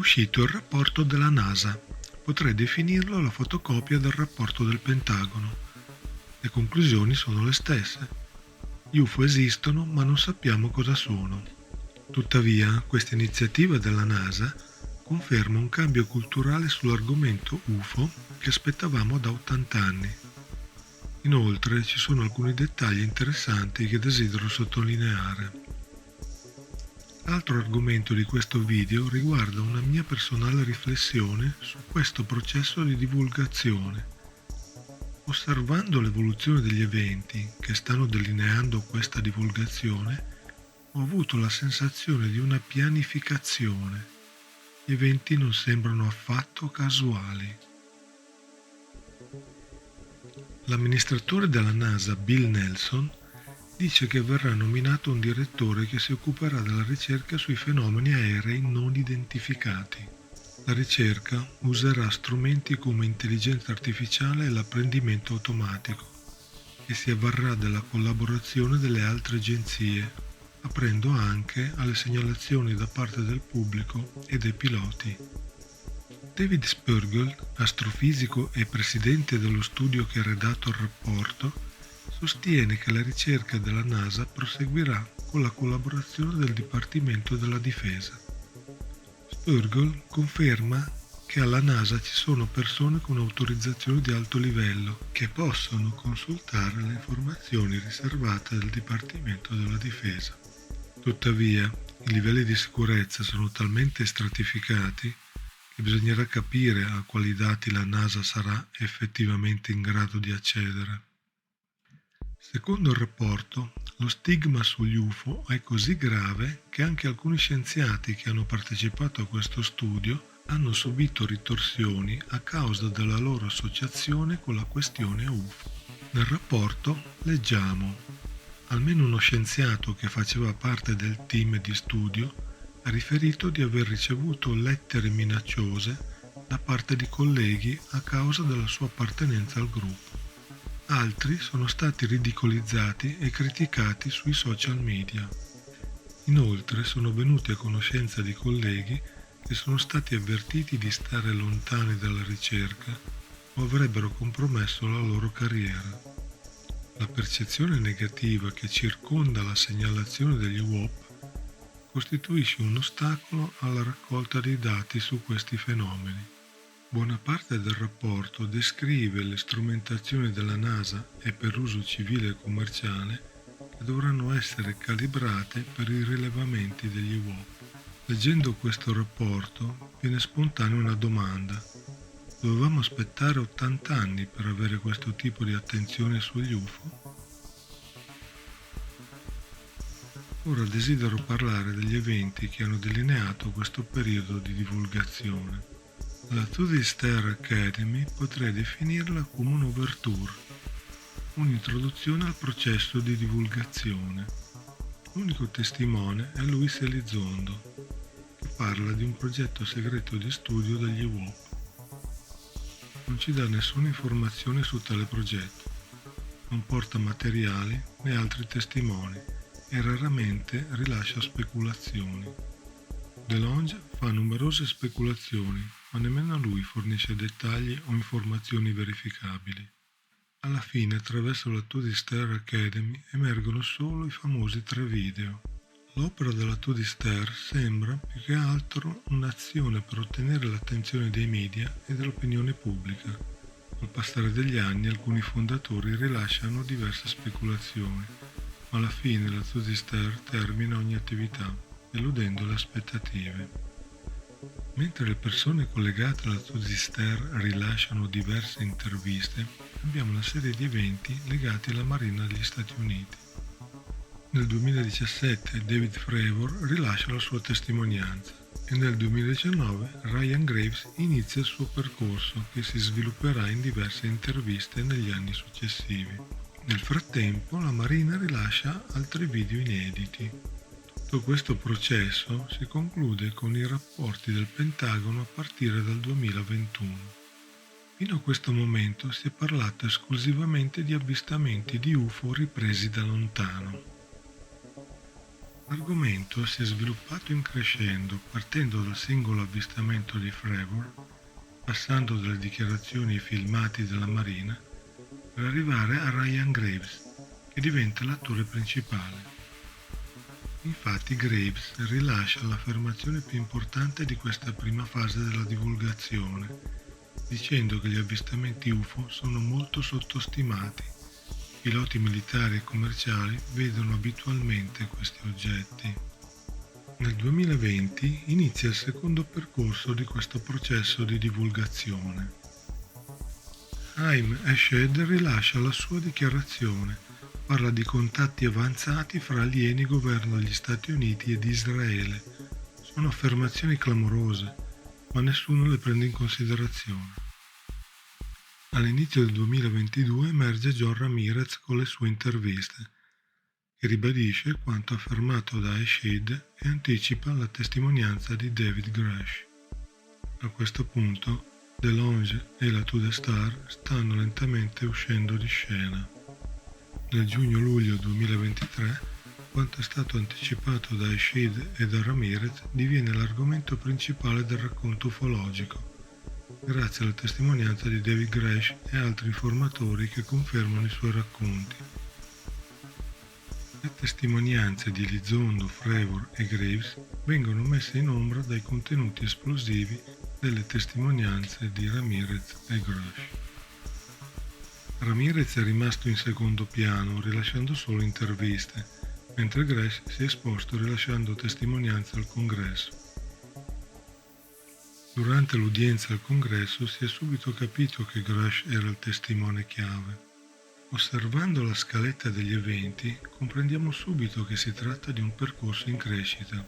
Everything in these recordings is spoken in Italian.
uscito il rapporto della NASA. Potrei definirlo la fotocopia del rapporto del Pentagono. Le conclusioni sono le stesse. Gli UFO esistono, ma non sappiamo cosa sono. Tuttavia, questa iniziativa della NASA conferma un cambio culturale sull'argomento UFO che aspettavamo da 80 anni. Inoltre, ci sono alcuni dettagli interessanti che desidero sottolineare. L'altro argomento di questo video riguarda una mia personale riflessione su questo processo di divulgazione. Osservando l'evoluzione degli eventi che stanno delineando questa divulgazione, ho avuto la sensazione di una pianificazione. Gli eventi non sembrano affatto casuali. L'amministratore della NASA, Bill Nelson, dice che verrà nominato un direttore che si occuperà della ricerca sui fenomeni aerei non identificati. La ricerca userà strumenti come intelligenza artificiale e l'apprendimento automatico e si avvarrà della collaborazione delle altre agenzie, aprendo anche alle segnalazioni da parte del pubblico e dei piloti. David Spergel, astrofisico e presidente dello studio che ha redatto il rapporto, sostiene che la ricerca della NASA proseguirà con la collaborazione del Dipartimento della Difesa. Spergel conferma che alla NASA ci sono persone con autorizzazioni di alto livello che possono consultare le informazioni riservate del Dipartimento della Difesa. Tuttavia, i livelli di sicurezza sono talmente stratificati che bisognerà capire a quali dati la NASA sarà effettivamente in grado di accedere. Secondo il rapporto, lo stigma sugli UFO è così grave che anche alcuni scienziati che hanno partecipato a questo studio hanno subito ritorsioni a causa della loro associazione con la questione UFO. Nel rapporto leggiamo: almeno uno scienziato che faceva parte del team di studio ha riferito di aver ricevuto lettere minacciose da parte di colleghi a causa della sua appartenenza al gruppo. Altri sono stati ridicolizzati e criticati sui social media. Inoltre sono venuti a conoscenza di colleghi che sono stati avvertiti di stare lontani dalla ricerca o avrebbero compromesso la loro carriera. La percezione negativa che circonda la segnalazione degli UOP costituisce un ostacolo alla raccolta di dati su questi fenomeni. Buona parte del rapporto descrive le strumentazioni della NASA e per uso civile e commerciale che dovranno essere calibrate per i rilevamenti degli UOP. Leggendo questo rapporto viene spontanea una domanda: dovevamo aspettare 80 anni per avere questo tipo di attenzione sugli UFO? Ora desidero parlare degli eventi che hanno delineato questo periodo di divulgazione. La To This Star Academy potrei definirla come un'ouverture, un'introduzione al processo di divulgazione. L'unico testimone è Luis Elizondo, che parla di un progetto segreto di studio degli UOP. Non ci dà nessuna informazione su tale progetto, non porta materiali né altri testimoni e raramente rilascia speculazioni. DeLonge fa numerose speculazioni, ma nemmeno lui fornisce dettagli o informazioni verificabili. Alla fine, attraverso la To This Star Academy, emergono solo i famosi 3 video. L'opera della To This Star sembra più che altro un'azione per ottenere l'attenzione dei media e dell'opinione pubblica. Col passare degli anni alcuni fondatori rilasciano diverse speculazioni, ma alla fine la To This Star termina ogni attività, eludendo le aspettative. Mentre le persone collegate alla To This Star rilasciano diverse interviste, abbiamo una serie di eventi legati alla Marina degli Stati Uniti. Nel 2017 David Fravor rilascia la sua testimonianza e nel 2019 Ryan Graves inizia il suo percorso che si svilupperà in diverse interviste negli anni successivi. Nel frattempo la Marina rilascia altri video inediti. Tutto questo processo si conclude con i rapporti del Pentagono a partire dal 2021. Fino a questo momento si è parlato esclusivamente di avvistamenti di UFO ripresi da lontano. L'argomento si è sviluppato in crescendo, partendo dal singolo avvistamento di Fravor, passando dalle dichiarazioni e filmati della Marina, per arrivare a Ryan Graves, che diventa l'attore principale. Infatti Graves rilascia l'affermazione più importante di questa prima fase della divulgazione, dicendo che gli avvistamenti UFO sono molto sottostimati. Piloti militari e commerciali vedono abitualmente questi oggetti. Nel 2020 inizia il secondo percorso di questo processo di divulgazione. Haim Eshed rilascia la sua dichiarazione, parla di contatti avanzati fra alieni, governo degli Stati Uniti e di Israele. Sono affermazioni clamorose, ma nessuno le prende in considerazione. All'inizio del 2022 emerge John Ramirez con le sue interviste, che ribadisce quanto affermato da Eshed e anticipa la testimonianza di David Grush. A questo punto, DeLonge e la To The Star stanno lentamente uscendo di scena. Nel giugno-luglio 2023, quanto è stato anticipato da Eshed e da Ramirez diviene l'argomento principale del racconto ufologico, grazie alla testimonianza di David Grush e altri informatori che confermano i suoi racconti. Le testimonianze di Elizondo, Fravor e Graves vengono messe in ombra dai contenuti esplosivi delle testimonianze di Ramirez e Grush. Ramirez è rimasto in secondo piano, rilasciando solo interviste, mentre Grush si è esposto rilasciando testimonianze al congresso. Durante l'udienza al congresso si è subito capito che Grush era il testimone chiave. Osservando la scaletta degli eventi, comprendiamo subito che si tratta di un percorso in crescita.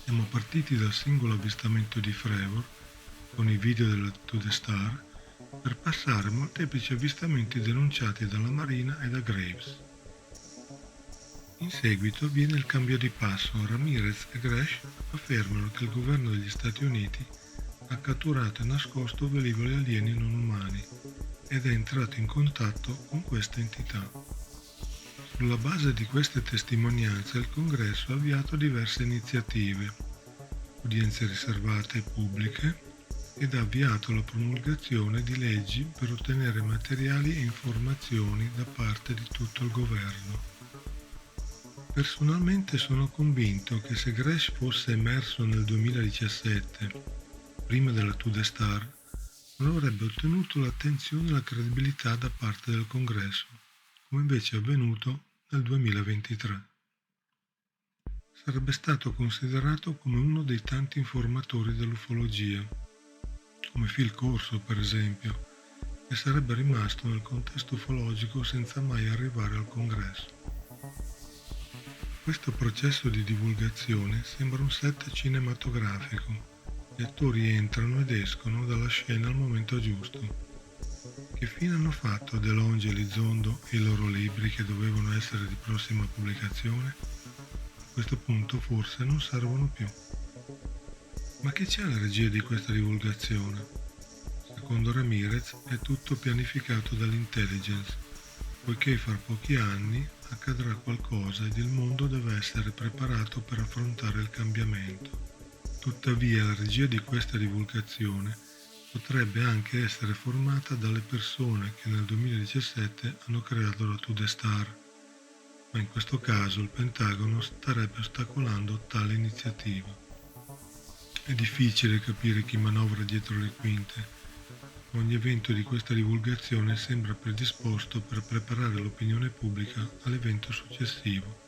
Siamo partiti dal singolo avvistamento di Fravor, con i video della To The Star, per passare a molteplici avvistamenti denunciati dalla Marina e da Graves. In seguito viene il cambio di passo. Ramirez e Grush affermano che il governo degli Stati Uniti ha catturato e nascosto velivoli alieni non umani ed è entrato in contatto con queste entità. Sulla base di queste testimonianze il Congresso ha avviato diverse iniziative, udienze riservate e pubbliche, ed ha avviato la promulgazione di leggi per ottenere materiali e informazioni da parte di tutto il governo. Personalmente sono convinto che se Grush fosse emerso nel 2017, prima della To The Star, non avrebbe ottenuto l'attenzione e la credibilità da parte del Congresso, come invece è avvenuto nel 2023. Sarebbe stato considerato come uno dei tanti informatori dell'ufologia, come Phil Corso per esempio, e sarebbe rimasto nel contesto ufologico senza mai arrivare al Congresso. Questo processo di divulgazione sembra un set cinematografico. Gli attori entrano ed escono dalla scena al momento giusto. Che fine hanno fatto DeLonge e Elizondo e i loro libri che dovevano essere di prossima pubblicazione? A questo punto forse non servono più. Ma che c'è alla regia di questa divulgazione? Secondo Ramirez è tutto pianificato dall'intelligence, poiché fra pochi anni accadrà qualcosa ed il mondo deve essere preparato per affrontare il cambiamento. Tuttavia la regia di questa divulgazione potrebbe anche essere formata dalle persone che nel 2017 hanno creato la To The Star, ma in questo caso il Pentagono starebbe ostacolando tale iniziativa. È difficile capire chi manovra dietro le quinte. Ogni evento di questa divulgazione sembra predisposto per preparare l'opinione pubblica all'evento successivo.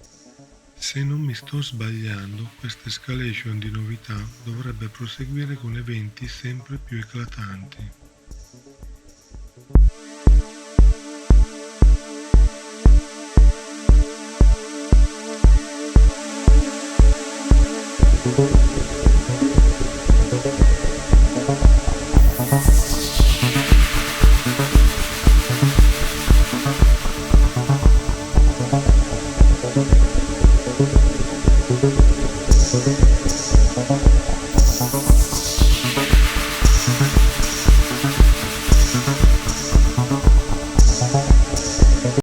Se non mi sto sbagliando, questa escalation di novità dovrebbe proseguire con eventi sempre più eclatanti.